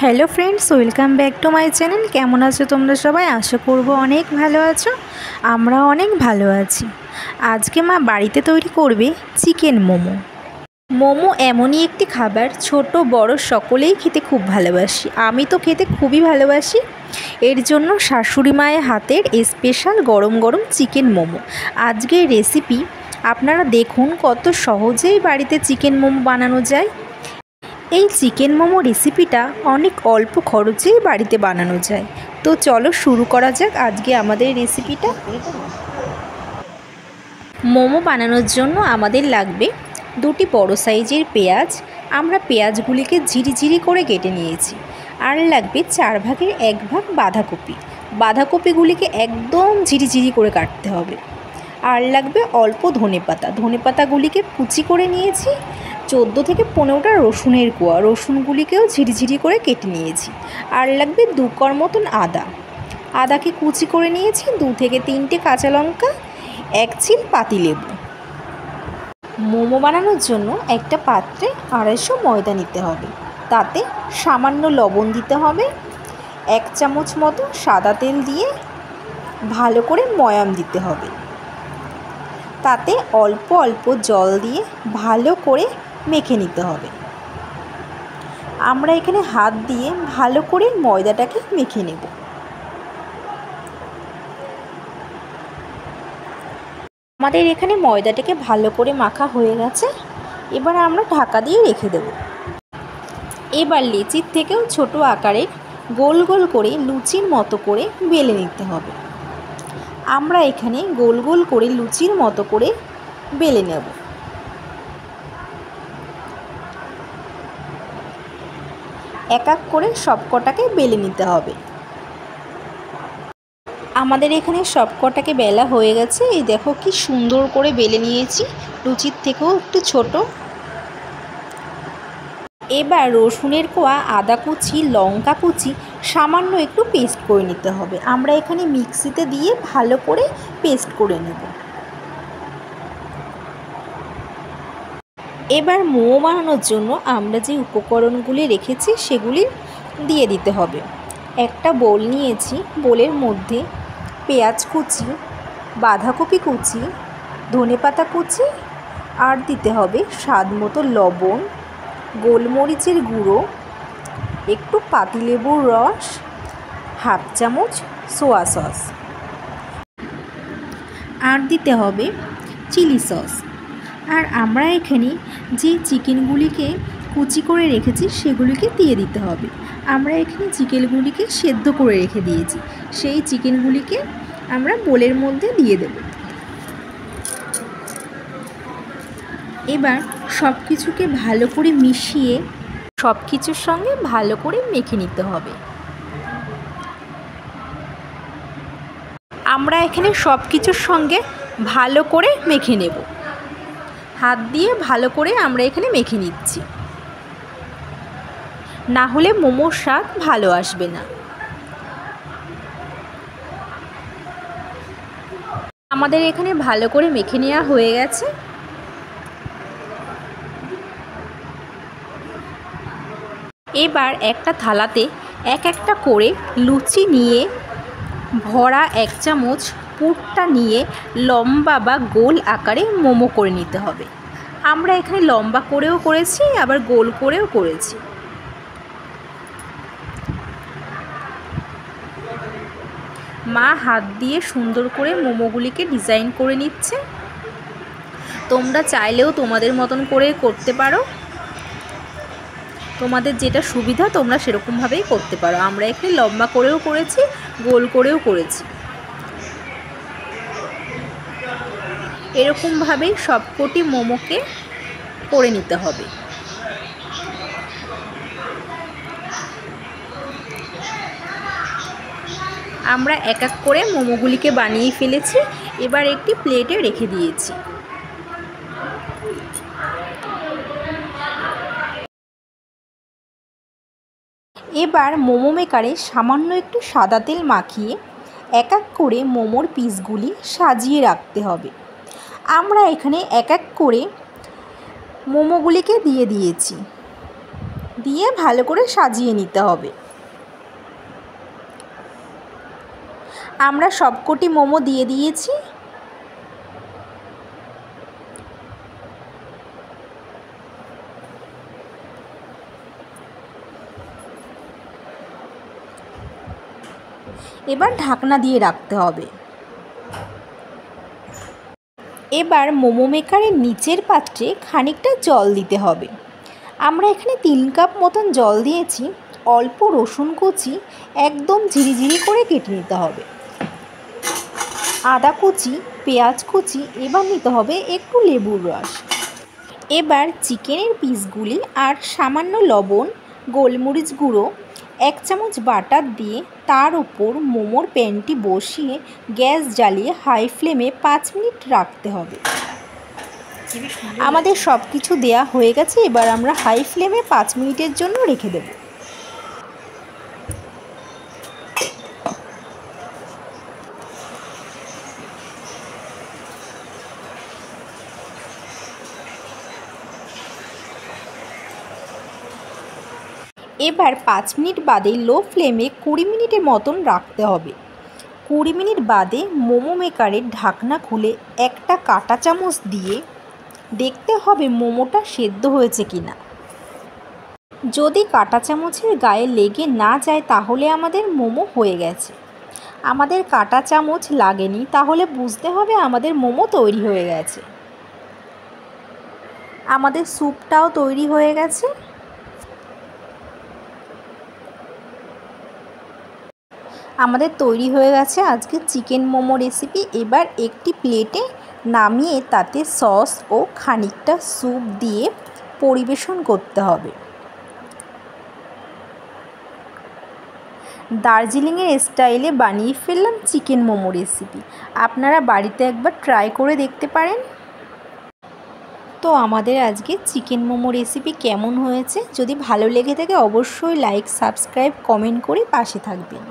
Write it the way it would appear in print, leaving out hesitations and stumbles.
Hello friends, welcome back to my channel. কেমন আছো তোমরা সবাই? আশা করবো অনেক ভালো আছো। আমরা অনেক ভালো আছি। আজকে মা বাড়িতে তৈরি করবে চিকেন মোমো। মোমো এমনই একটি খাবার, ছোট বড় সকলেই খেতে খুব ভালোবাসি। আমি তো খেতে খুবই ভালোবাসি। এর জন্য শাশুড়ি মায়ের হাতের স্পেশাল গরম গরম চিকেন মোমো। আজকের রেসিপি আপনারা দেখুন কত সহজেই বাড়িতে চিকেন মোমো বানানো যায়। এই চিকেন মোমো রেসিপিটা অনেক অল্প খরচেই বাড়িতে বানানো যায়। তো চলো শুরু করা যাক আজকে আমাদের রেসিপিটা। মোমো বানানোর জন্য আমাদের লাগবে দুটি বড় সাইজের পেঁয়াজ। আমরা পেঁয়াজগুলিকে ঝিরিঝিরি করে কেটে নিয়েছি। আর লাগবে 4 ভাগের 1 ভাগ বাঁধাকপি। বাঁধাকপিগুলিকে একদম ঝিরিঝিরি করে কাটতে হবে। আর লাগবে অল্প ধনেপাতা। ধনেপাতাগুলিকে কুচি করে নিয়েছি। 14 থেকে 15টা রসুনের কোয়া। রসুনগুলিকেও ঝিরিঝিরি করে কেটে নিয়েছি। আর লাগবে 2 কোয়া মতন আদা। আদাকে কুচি করে নিয়েছি। 2 থেকে 3টে কাঁচা লঙ্কা, 1 চিল পাতিলেবু। মোমো বানানোর জন্য একটা পাত্রে 250 ময়দা নিতে হবে। তাতে সামান্য লবণ দিতে হবে। 1 চামচ মতো সাদা তেল দিয়ে ভালো করে ময়াম দিতে হবে। তাতে অল্প অল্প জল দিয়ে ভালো করে মেখে নিতে হবে। আমরা এখানে হাত দিয়ে ভালো করে ময়দাটাকে মেখে নেব। আমাদের এখানে ময়দাটাকে ভালো করে মাখা হয়ে গেছে। এবার আমরা ঢাকা দিয়ে রেখে দেব। এবার লেচির থেকেও ছোট আকারে গোল গোল করে লুচির মতো করে বেলে নিতে হবে। আমরা এখানে গোল গোল করে লুচির মতো করে বেলে নেব। এক এক করে সব কটাকে বেলে নিতে হবে। আমাদের এখানে সব কটাকে বেলা হয়ে গেছে। এই দেখো কি সুন্দর করে বেলে নিয়েছি, লুচির থেকেও একটু ছোট। এবার রসুনের কোয়া, আদা কুচি, লঙ্কা কুচি সামান্য একটু পেস্ট করে নিতে হবে। আমরা এখানে মিক্সিতে দিয়ে ভালো করে পেস্ট করে নেব। এবার মোমো বানানোর জন্য আমরা যে উপকরণগুলি রেখেছি সেগুলি দিয়ে দিতে হবে। একটা বোল নিয়েছি। বোলের মধ্যে পেঁয়াজ কুচি, বাঁধাকপি কুচি, ধনেপাতা কুচি, আর দিতে হবে স্বাদ মতো লবণ, গোলমরিচের গুঁড়ো, একটু পাতিলেবুর রস, হাফ চামচ সোয়া সস, আর দিতে হবে চিলি সস। আর আমরা এখানে যে চিকেনগুলিকে কুচি করে রেখেছি সেগুলিকে দিয়ে দিতে হবে। আমরা এখানে চিকেনগুলিকে সেদ্ধ করে রেখে দিয়েছি, সেই চিকেনগুলিকে আমরা বোলের মধ্যে দিয়ে দেব। এবার সব কিছুকে ভালো করে মিশিয়ে সব কিছুর সঙ্গে ভালো করে মেখে নিতে হবে। আমরা এখানে সব কিছুর সঙ্গে ভালো করে মেখে নেব। হাত দিয়ে ভালো করে আমরা এখানে মেখে নিচ্ছি, না হলে মোমোর স্বাদ ভালো আসবে না। আমাদের এখানে ভালো করে মেখে নেওয়া হয়ে গেছে। এবার একটা থালাতে এক একটা করে লুচি নিয়ে ভরা 1 চামচ পুরটা নিয়ে লম্বা বা গোল আকারে মোমো করে নিতে হবে। আমরা এখানে লম্বা করেও করেছি, আবার গোল করেও করেছি। মা হাত দিয়ে সুন্দর করে মোমোগুলিকে ডিজাইন করে নিচ্ছে। তোমরা চাইলেও তোমাদের মতন করে করতে পারো। তোমাদের যেটা সুবিধা তোমরা সেরকমভাবেই করতে পারো। আমরা এখানে লম্বা করেও করেছি, গোল করেও করেছি। এরকমভাবেই সবকটি মোমোকে করে নিতে হবে। আমরা এক এক করে মোমোগুলিকে বানিয়ে ফেলেছি। এবার একটি প্লেটে রেখে দিয়েছি। এবার মোমো মেকারে সামান্য একটু সাদা তেল মাখিয়ে এক এক করে মোমোর পিসগুলি সাজিয়ে রাখতে হবে। আমরা এখানে এক এক করে মোমোগুলিকে দিয়ে দিয়েছি। দিয়ে ভালো করে সাজিয়ে নিতে হবে। আমরা সবকটি মোমো দিয়ে দিয়েছি। এবার ঢাকনা দিয়ে রাখতে হবে। এবার মোমো মেকারের নিচের পাত্রে খানিকটা জল দিতে হবে। আমরা এখানে 3 কাপ মতন জল দিয়েছি। অল্প রসুন কুচি একদম ঝিরিঝিরি করে কেটে নিতে হবে। আদা কুচি, পেঁয়াজ কুচি, এবার নিতে হবে একটু লেবুর রস। এবার চিকেনের পিসগুলি আর সামান্য লবণ, গোলমরিচ গুঁড়ো, 1 চামচ বাটার দিয়ে তার উপর মোমোর প্যানটি বসিয়ে গ্যাস জ্বালিয়ে হাই ফ্লেমে 5 মিনিট রাখতে হবে। আমাদের সব কিছু দেয়া হয়ে গেছে। এবার আমরা হাই ফ্লেমে 5 মিনিটের জন্য রেখে দেব। এবার 5 মিনিট বাদে লো ফ্লেমে 20 মিনিটের মতন রাখতে হবে। 20 মিনিট বাদে মোমো মেকারের ঢাকনা খুলে একটা কাঁটা চামচ দিয়ে দেখতে হবে মোমোটা সেদ্ধ হয়েছে কিনা। যদি কাঁটা চামচের গায়ে লেগে না যায় তাহলে আমাদের মোমো হয়ে গেছে। আমাদের কাঁটা চামচ লাগেনি, তাহলে বুঝতে হবে আমাদের মোমো তৈরি হয়ে গেছে। আমাদের স্যুপটাও তৈরি হয়ে গেছে। আমাদের তৈরি হয়ে গেছে আজকে চিকেন মোমো রেসিপি। এবার একটি প্লেটে নামিয়ে তাতে সস ও খানিকটা স্যুপ দিয়ে পরিবেশন করতে হবে। দার্জিলিংয়ের স্টাইলে বানিয়ে ফেললাম চিকেন মোমো রেসিপি। আপনারা বাড়িতে একবার ট্রাই করে দেখতে পারেন। তো আমাদের আজকে চিকেন মোমো রেসিপি কেমন হয়েছে, যদি ভালো লেগে থাকে অবশ্যই লাইক, সাবস্ক্রাইব, কমেন্ট করে পাশে থাকবেন।